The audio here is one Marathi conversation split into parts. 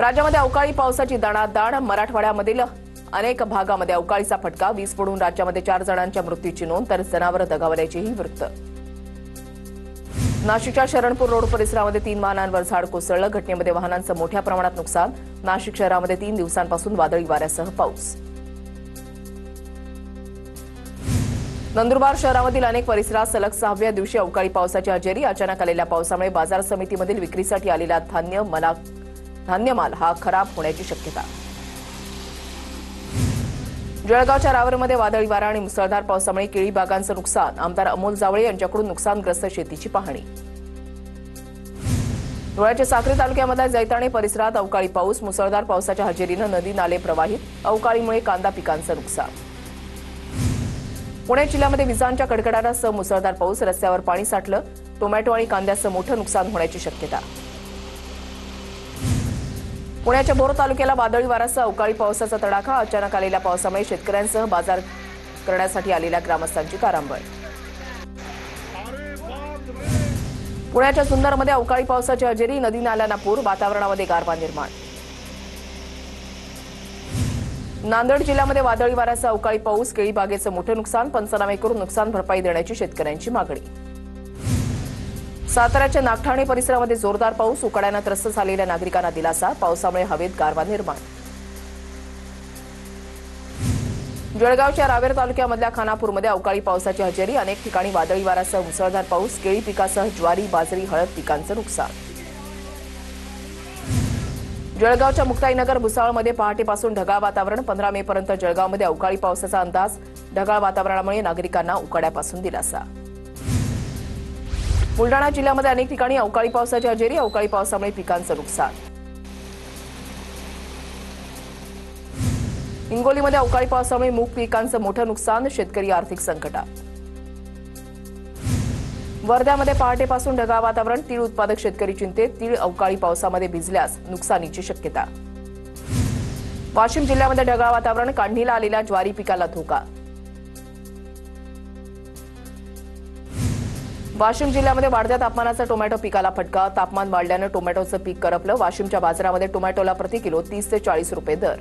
राज्यामध्ये अवकाळी पावसाची दाणादाण. मराठवाड्यामधील अनेक भागामध्ये अवकाळीचा फटका. वीज पडून राज्यामध्ये 4 जणांच्या मृत्यूची नोंद, तर जनावरं दगावल्याचेही वृत्त. नाशिकच्या शरणपूर रोड परिसरामध्ये 3 वाहनांवर झाड कोसळलं. घटनेमध्ये वाहनांचं मोठ्या प्रमाणात नुकसान. नाशिक शहरामध्ये 3 दिवसांपासून वादळी वाऱ्यासह पाऊस. नंदुरबार शहरामधील अनेक परिसरात सलग 6व्या दिवशी अवकाळी पावसाची हजेरी. अचानक आलेल्या पावसामुळे बाजार समितीमधील विक्रीसाठी आलेला धान्यमाल हा खराब होण्याची शक्यता. जळगावच्या रावेरमध्ये वादळी वारा आणि मुसळधार पावसामुळे केळी बागांचं नुकसान. आमदार अमोल जावळे यांच्याकडून नुकसानग्रस्त शेतीची पाहणी. धुळ्याच्या साक्री तालुक्यामधल्या जैताणे परिसरात अवकाळी पाऊस. मुसळधार पावसाच्या हजेरीनं नदी नाले प्रवाहित. अवकाळीमुळे कांदा पिकांचं नुकसान. पुणे जिल्ह्यामध्ये विजांच्या कडकडाटासह मुसळधार पाऊस. रस्त्यावर पाणी साठलं. टोमॅटो आणि कांद्याचं मोठं नुकसान होण्याची शक्यता. पुण्याच्या भोर तालुक्याला वादळी वाऱ्यासह अवकाळी पावसाचा तडाखा. अचानक आलेल्या पावसामुळे शेतकऱ्यांसह बाजार करण्यासाठी आलेल्या ग्रामस्थांची तारांबळ. पुण्याच्या जुन्नरमध्ये अवकाळी पावसाची हजेरी. नदी नाल्यांना पूर. वातावरणामध्ये गारवा निर्माण. नांदेड जिल्ह्यामध्ये वादळी वाऱ्यासह अवकाळी पाऊस. केळी बागेचं मोठं नुकसान. पंचनामे करून नुकसान भरपाई देण्याची शेतकऱ्यांची मागणी. साताऱ्याच्या नागठाणे परिसरामध्ये जोरदार पाऊस. उकाड्यानं त्रस्त झालेल्या नागरिकांना दिलासा. पावसामुळे हवेत गारवा निर्माण. जळगावच्या रावेर तालुक्यामधल्या खानापूरमध्ये अवकाळी पावसाची हजेरी. अनेक ठिकाणी वादळी वाऱ्यासह मुसळधार पाऊस. केळी पिकासह ज्वारी, बाजरी, हळद पिकांचं नुकसान. जळगावच्या मुक्ताईनगर भुसावळमध्ये पहाटेपासून ढगाळ वातावरण. 15 मे पर्यंत जळगावमध्ये अवकाळी पावसाचा अंदाज. ढगाळ वातावरणामुळे नागरिकांना उकाड्यापासून दिलासा. बुलडाणा जिल्ह्यामध्ये अनेक ठिकाणी अवकाळी पावसाची हजेरी. अवकाळी पावसामुळे पिकांचं नुकसान. हिंगोलीमध्ये अवकाळी पावसामुळे मूग पिकांचं मोठं नुकसान. शेतकरी आर्थिक संकटात. वर्ध्यामध्ये पहाटेपासून ढगाळ वातावरण. तीळ उत्पादक शेतकरी चिंतेत. तीळ अवकाळी पावसामध्ये भिजल्यास नुकसानीची शक्यता. वाशिम जिल्ह्यामध्ये ढगाळ वातावरण. काढणीला आलेल्या ज्वारी पिकाला धोका. वाशिम जिल्ह्यामध्ये वाढत्या तापमानाचा टोमॅटो पिकाला फटका. तापमान वाढल्यानं टोमॅटोचं पीक करपलं. वाशिमच्या बाजारामध्ये टोमॅटोला प्रति किलो 30 ते 40 रुपये दर.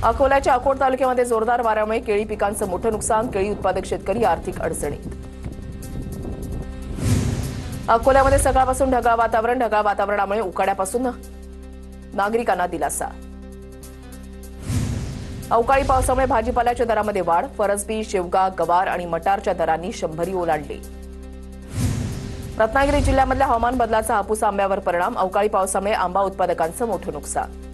अकोल्याच्या अकोट तालुक्यामध्ये जोरदार वाऱ्यामुळे केळी पिकांचं मोठं नुकसान. केळी उत्पादक शेतकरी आर्थिक अडचणीत. अकोल्यामध्ये सकाळपासून ढगाळ वातावरण. ढगाळ वातावरणामुळे उकाड्यापासून नागरिकांना दिलासा. अवकाळी पावसामुळे भाजीपाल्याच्या दरामध्ये वाढ. फरसबी, शेवगा, गवार आणि मटारच्या दरांनी 100 ओलांडली. रत्नागिरी जिल्ह्यामधल्या हवामान बदलाचा हापूस आंब्यावर परिणाम. अवकाळी पावसामुळे आंबा उत्पादकांचं मोठं नुकसान.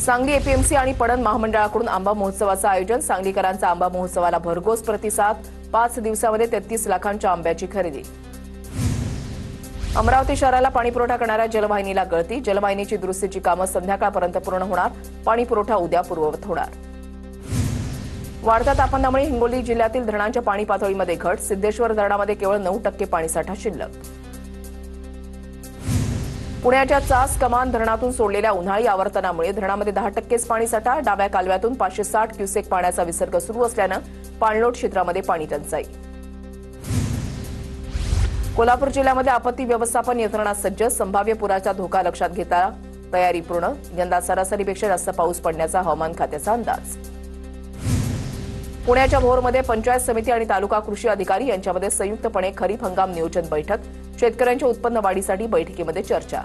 सांगली एपीएमसी आणि पणन महामंडळाकडून आंबा महोत्सवाचं आयोजन. सांगलीकरांचा आंबा महोत्सवाला भरघोस प्रतिसाद. 5 दिवसामध्ये 33 लाखांच्या आंब्याची खरेदी. अमरावती शहराला पाणीपुरवठा करणाऱ्या जलवाहिनीला गळती. जलवाहिनीची दुरुस्तीची कामं संध्याकाळपर्यंत पूर्ण होणार. पाणीपुरवठा उद्या पूर्ववत होणार. वाढत्या तापमानामुळे हिंगोली जिल्ह्यातील धरणांच्या पाणी पातळीमध्ये घट. सिद्धेश्वर धरणामध्ये केवळ 9% पाणीसाठा शिल्लक. पुण्याच्या चास कमान धरणातून सोडलेल्या उन्हाळी आवर्तनामुळे धरणामध्ये 10%च पाणीसाठा. डाव्या कालव्यातून 560 क्युसेक पाण्याचा विसर्ग सुरू असल्यानं पाणलोट क्षेत्रामध्ये पाणी टंचाई. कोल्हापूर जिल्ह्यामध्ये आपत्ती व्यवस्थापन यंत्रणा सज्ज. संभाव्य पुराचा धोका लक्षात घेता तयारी पूर्ण. यंदा सरासरीपेक्षा जास्त पाऊस पडण्याचा हवामान खात्याचा अंदाज. पुण्याच्या भोरमध्ये पंचायत समिती आणि तालुका कृषी अधिकारी यांच्यामध्ये संयुक्तपणे खरीप हंगाम नियोजन बैठक. शेतकऱ्यांच्या उत्पन्न वाढीसाठी बैठकीमध्ये चर्चा.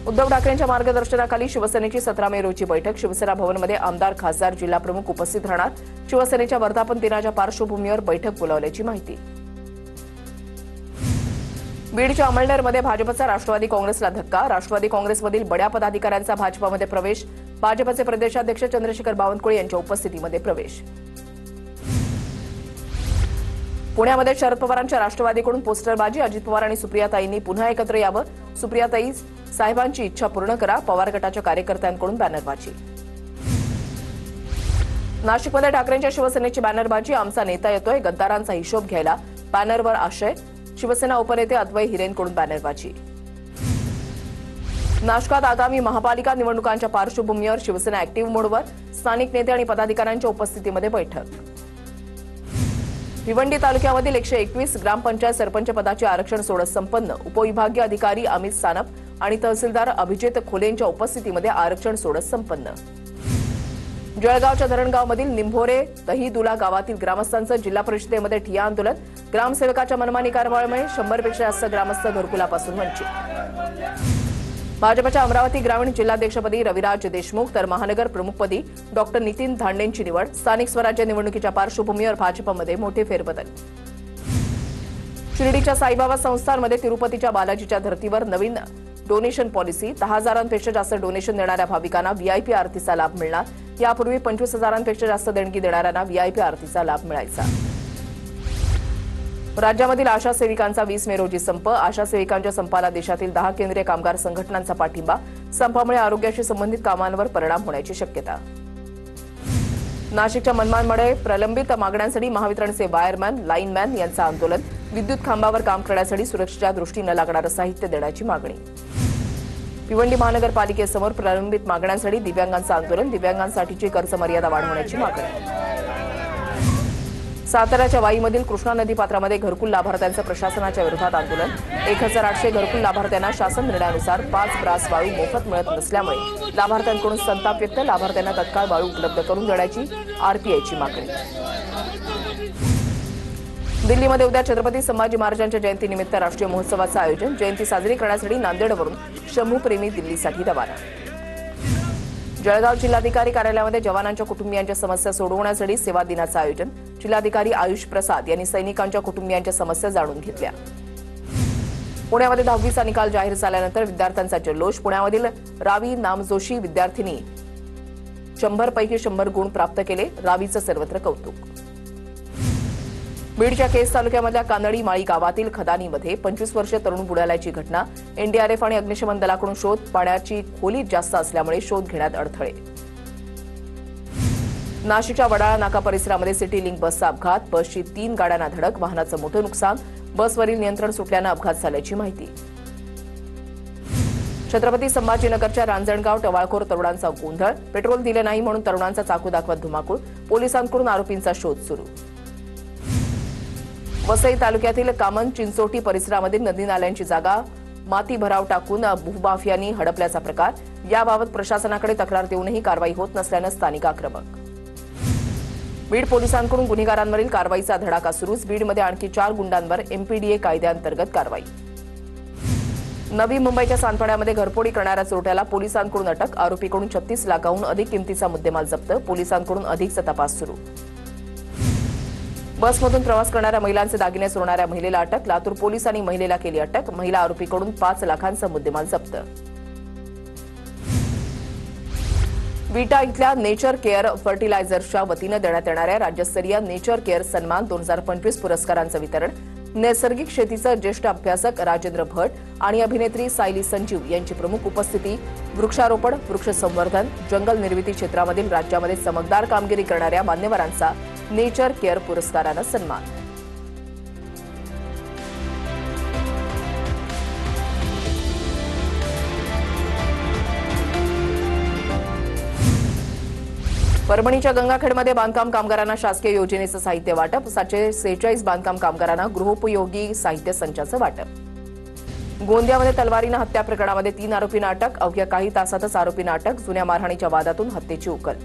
उद्धव ठाकरेंच्या मार्गदर्शनाखाली शिवसेनेची 17 मे रोजी बैठक. शिवसेना भवनमध्ये आमदार, खासदार, जिल्हाप्रमुख उपस्थित राहणार. शिवसेनेच्या वर्धापन दिनाच्या पार्श्वभूमीवर बैठक बोलावल्याची माहिती. बीडच्या अमळनेरमध्ये भाजपचा राष्ट्रवादी काँग्रेसला धक्का. राष्ट्रवादी काँग्रेसमधील बड्या पदाधिकाऱ्यांचा भाजपामध्ये प्रवेश. भाजपचे प्रदेशाध्यक्ष चंद्रशेखर बावनकुळे यांच्या उपस्थितीमध्ये प्रवेश. पुण्यामध्ये शरद पवारांच्या राष्ट्रवादीकडून पोस्टरबाजी. अजित पवार आणि सुप्रियाताईंनी पुन्हा एकत्र यावं. सुप्रियाताई साहेबांची इच्छा पूर्ण करा. पवार गटाच्या कार्यकर्त्यांकडून बॅनरबाजी. नाशिकमध्ये ठाकरेंच्या शिवसेनेची बॅनरबाजी. आमचा नेता येतोय, गद्दारांचा हिशोब घ्यायला. बॅनरवर आशय. शिवसेना उपनेते अद्वै हिरेनकडून बॅनरबाजी. नाशकात आगामी महापालिका निवडणुकांच्या पार्श्वभूमीवर शिवसेना ऍक्टिव्ह मोडवर. स्थानिक नेते आणि पदाधिकाऱ्यांच्या उपस्थितीमध्ये बैठक. भिवंडी तालुक्यामधील 121 ग्रामपंचायत सरपंच पदाचे आरक्षण सोडत संपन्न. उपविभागीय अधिकारी अमित सानप आणि तहसीलदार अभिजित खोलेंच्या उपस्थितीमध्ये आरक्षण सोडत संपन्न. जळगावच्या धरणगावमधील निंभोरे दहीदुला गावातील ग्रामस्थांचं जिल्हा परिषदेमध्ये ठिय्या आंदोलन. ग्रामसेवकाच्या मनमानी कारभारामुळे 100 पेक्षा जास्त ग्रामस्थ घरकुलापासून वंचित. भाजपच्या अमरावती ग्रामीण जिल्हाध्यक्षपदी रविराज देशमुख तर महानगर प्रमुखपदी डॉक्टर नितीन धांडेंची निवड. स्थानिक स्वराज्य निवडणुकीच्या पार्श्वभूमीवर भाजपमध्ये मोठे फेरबदल. शिर्डीच्या साईबाबा संस्थानमध्ये तिरुपतीच्या बालाजीच्या धर्तीवर नवीन डोनेशन पॉलिसी. 10,000पेक्षा जास्त डोनेशन देणाऱ्या भाविकांना व्हीआयपी आरतीचा लाभ मिळणार. यापूर्वी 25,000पेक्षा जास्त देणगी देणाऱ्यांना व्हीआयपी आरतीचा लाभ मिळायचा. राज्यामधील आशा सेविकांचा 20 मे रोजी संप. आशा सेविकांच्या संपाला देशातील 10 केंद्रीय कामगार संघटनांचा पाठिंबा. संपामुळे आरोग्याशी संबंधित कामांवर परिणाम होण्याची शक्यता. नाशिकच्या मनमाडमध्ये प्रलंबित मागण्यांसाठी महावितरणचे वायरमॅन लाईनमॅन यांचं आंदोलन. विद्युत खांबावर काम करण्यासाठी सुरक्षेच्या दृष्टीनं लागणारं साहित्य देण्याची मागणी. भिवंडी महानगरपालिकेसमोर प्रलंबित मागण्यांसाठी दिव्यांगांचं आंदोलन. दिव्यांगांसाठीची कर्ज मर्यादा वाढवण्याची मागणी. साताऱ्याच्या वाईमधील कृष्णा नदी पात्रामध्ये घरकुल लाभार्थ्यांचं प्रशासनाच्या विरोधात आंदोलन. 1,800 घरकुल लाभार्थ्यांना शासन निर्णयानुसार 5 ब्रास वाळू मोफत मिळत नसल्यामुळे लाभार्थ्यांकडून संताप व्यक्त. लाभार्थ्यांना तत्काळ वाळू उपलब्ध करून देण्याची आरपीआयची मागणी. दिल्लीमध्ये उद्या छत्रपती संभाजी महाराजांच्या जयंतीनिमित्त राष्ट्रीय महोत्सवाचं आयोजन. जयंती साजरी करण्यासाठी नांदेडवरून शंभूप्रेमी दिल्लीसाठी रवाना. जळगाव जिल्हाधिकारी कार्यालयामध्ये जवानांच्या कुटुंबियांच्या समस्या सोडवण्यासाठी सेवा दिनाचं आयोजन. जिल्हाधिकारी आयुष प्रसाद यांनी सैनिकांच्या कुटुंबियांच्या समस्या जाणून घेतल्या. पुण्यामध्ये 10वीचा निकाल जाहीर झाल्यानंतर विद्यार्थ्यांचा जल्लोष. पुण्यामधील रावी नामजोशी विद्यार्थिनी 100 पैकी 100 गुण प्राप्त केले. रावीचं सर्वत्र कौतुक. बीडच्या केस तालुक्यामधल्या कानडी माळी गावातील खदानीमध्ये 25 वर्षीय तरुण बुडाल्याची घटना. एनडीआरएफ आणि अग्निशमन दलाकडून शोध. पाण्याची खोली जास्त असल्यामुळे शोध घेण्यात अडथळे. नाशिकच्या वडाळा नाका परिसरामध्ये सिटी लिंक बसचा अपघात. बसची 3 गाड्यांना धडक. वाहनाचं मोठं नुकसान. बसवरील नियंत्रण सुटल्यानं अपघात झाल्याची माहिती. छत्रपती संभाजीनगरच्या रांजणगाव टवाळखोर तरुणांचा गोंधळ. पेट्रोल दिले नाही म्हणून तरुणांचा चाकू दाखवत धुमाकूळ. पोलिसांकडून आरोपींचा शोध सुरू. वसई तालुक्यातील कामन चिंचोटी परिसरामधील नदी नाल्यांची जागा माती भराव टाकून भूमाफियांनी हडपल्याचा प्रकार. याबाबत प्रशासनाकडे तक्रार देऊनही कारवाई होत नसल्यानं स्थानिक आक्रमक. बीड पोलिसांकडून गुन्हेगारांवरील कारवाईचा धडाका सुरूच. बीडमध्ये आणखी 4 गुंडांवर एमपीडीए कायद्याअंतर्गत कारवाई. नवी मुंबईच्या सानपाड्यामध्ये घरफोडी करणाऱ्या चोरट्याला पोलिसांकडून अटक. आरोपीकडून 36 लाखांहून अधिक किमतीचा मुद्देमाल जप्त. पोलिसांकडून अधिकचा तपास सुरू. बसमधून प्रवास करणाऱ्या महिलांचे दागिने चोरणाऱ्या महिलेला अटक. लातूर पोलिसांनी महिलेला केली अटक. महिला आरोपीकडून 5 लाखांचा मुद्देमाल जप्त. विटा इथल्या नेचर केअर फर्टिलायझर्सच्या वतीनं देण्यात येणाऱ्या राज्यस्तरीय नेचर केअर सन्मान 2025 पुरस्कारांचं वितरण. नैसर्गिक शेतीचं ज्येष्ठ अभ्यासक राजेंद्र भट आणि अभिनेत्री सायली संजीव यांची प्रमुख उपस्थिती. वृक्षारोपण, वृक्ष संवर्धन, जंगल निर्मिती क्षेत्रामधील राज्यामध्ये चमकदार कामगिरी करणाऱ्या मान्यवरांचा नेचर केअर पुरस्कारानं सन्मान. परभणीच्या गंगाखेडमध्ये बांधकाम कामगारांना शासकीय योजनेचं साहित्य वाटप. 746 बांधकाम कामगारांना गृहोपयोगी साहित्य संचाचं वाटप. गोंदियामध्ये तलवारीनं हत्या प्रकरणामध्ये 3 आरोपींना अटक. अवघ्या काही तासातच आरोपींना अटक. जुन्या मारहाणीच्या वादातून हत्येची उकल.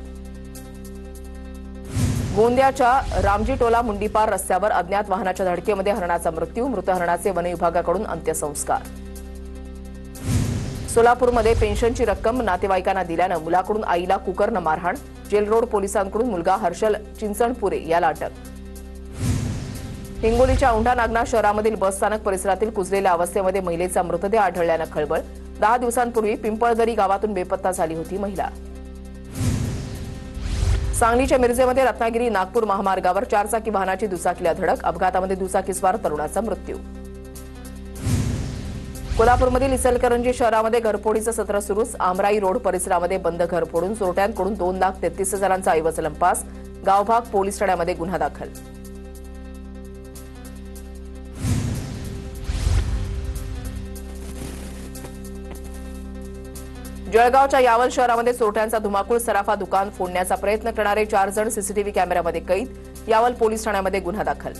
गोंदियाच्या रामजीटोला मुंडीपार रस्त्यावर अज्ञात वाहनाच्या धडकेमध्ये हरणाचा मृत्यू. मृत हरणाचे वन विभागाकडून अंत्यसंस्कार. सोलापूरमध्ये पेन्शनची रक्कम नातेवाईकांना दिल्यानं मुलाकडून आईला कुकरनं मारहाण. जेलरोड पोलिसांकडून मुलगा हर्षल चिंचणपुरे याला अटक. हिंगोलीच्या औंढा नागनाथ शहरामधील बसस्थानक परिसरातील कुजलेल्या अवस्थेमध्ये महिलेचा मृतदेह आढळल्यानं खळबळ. 10 दिवसांपूर्वी पिंपळदरी गावातून बेपत्ता झाली होती महिला. सांगलीच्या मिरजेमध्ये रत्नागिरी नागपूर महामार्गावर 4 चाकी वाहनाची दुचाकीला धडक. अपघातामध्ये दुचाकीस्वार तरुणाचा मृत्यू. कोल्हापूरमधील इचलकरंजी शहरामध्ये घरफोडीचं सत्र सुरूच. आमराई रोड परिसरामध्ये बंद घर फोडून चोरट्यांकडून 2,33,000चा ऐवज लंपास. गावभाग पोलीस ठाण्यामध्ये गुन्हा दाखल. जळगावच्या यावल शहरामध्ये चोरट्यांचा धुमाकूळ. सराफा दुकान फोडण्याचा प्रयत्न करणारे 4 जण सीसीटीव्ही कॅमेऱ्यामध्ये कैद. यावल पोलीस ठाण्यामध्ये गुन्हा दाखल.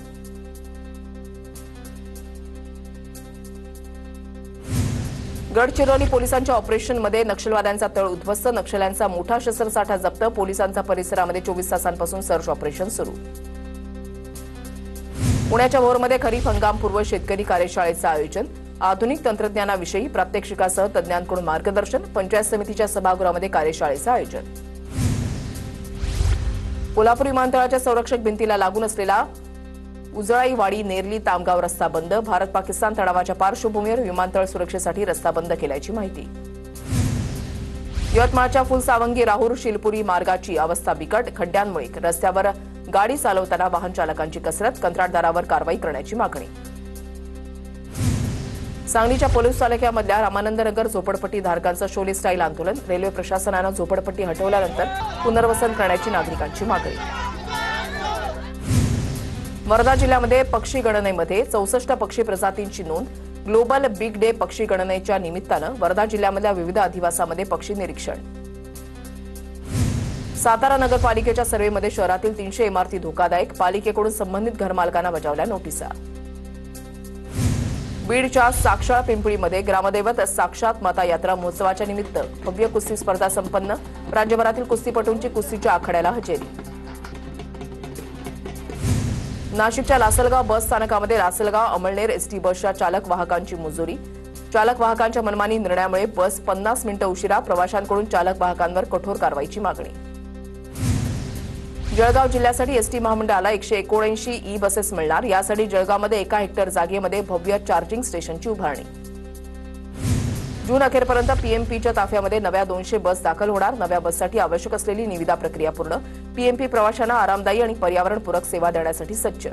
गडचिरोली पोलिसांच्या ऑपरेशनमध्ये नक्षलवाद्यांचा तळ उद्ध्वस्त, नक्षल्यांचा मोठा शस्त्रसाठा जप्त, पोलिसांचा परिसरामध्ये 24 तासांपासून सर्च ऑपरेशन सुरू. पुण्याच्या भोरमध्ये खरीप हंगामपूर्व शेतकरी कार्यशाळेचं आयोजन, आधुनिक तंत्रज्ञानाविषयी प्रात्यक्षिकासह तज्ज्ञांकडून मार्गदर्शन, पंचायत समितीच्या सभागृहामध्ये कार्यशाळेचं आयोजन. कोल्हापूर विमानतळाच्या संरक्षक भिंतीला लागून असलेला उजळाईवाडी नेरली तामगाव रस्ता बंद, भारत पाकिस्तान तणावाच्या पार्श्वभूमीवर विमानतळ सुरक्षेसाठी रस्ता बंद केल्याची माहिती. यवतमाळच्या फुलसावंगी राहूर शिलपुरी मार्गाची अवस्था बिकट, खड्ड्यांमुळे रस्त्यावर गाडी चालवताना वाहन चालकांची कसरत, कंत्राटदारावर कारवाई करण्याची मागणी. सांगलीच्या पोलीस तालुक्यामधल्या रामानंदनगर झोपडपट्टी धारकांचं शोले स्टाईल आंदोलन, रेल्वे प्रशासनानं झोपडपट्टी हटवल्यानंतर पुनर्वसन करण्याची नागरिकांची मागणी. वर्धा जिल्ह्यामध्ये पक्षी गणनेमध्ये 64 पक्षी प्रजातींची नोंद, ग्लोबल बिग डे पक्षी गणनेच्या निमित्तानं वर्धा जिल्ह्यामधल्या विविध अधिवासामध्ये पक्षी निरीक्षण. सातारा नगरपालिकेच्या सर्व्हेमध्ये शहरातील 300 इमारती धोकादायक, पालिकेकडून संबंधित घरमालकांना बजावल्या नोटिसा. बीडच्या साक्षाळ पिंपळीमध्ये ग्रामदैवत साक्षात माता यात्रा महोत्सवाच्या निमित्त भव्य कुस्ती स्पर्धा संपन्न, राज्यभरातील कुस्तीपटूंची कुस्तीच्या आखाड्याला हजेरी. नाशिकच्या लासलगाव बस स्थानकामध्ये लासलगाव अमळनेर एसटी बसच्या चालक वाहकांची मुजोरी, चालक वाहकांच्या मनमानी निर्णयामुळे बस 50 मिनिटं उशिरा, प्रवाशांकडून चालक वाहकांवर कठोर कारवाईची मागणी. जळगाव जिल्ह्यासाठी एसटी महामंडळाला 179 ई बसेस मिळणार, यासाठी जळगावमध्ये 1 हेक्टर जागेमध्ये भव्य चार्जिंग स्टेशनची उभारणी. जून अखेरपर्यंत पीएमपीच्या ताफ्यामध्ये नव्या 200 बस दाखल होणार, नव्या बससाठी आवश्यक असलेली निविदा प्रक्रिया पूर्ण, पीएमपी प्रवाशांना आरामदायी आणि पर्यावरणपूरक सेवा देण्यासाठी सज्ज.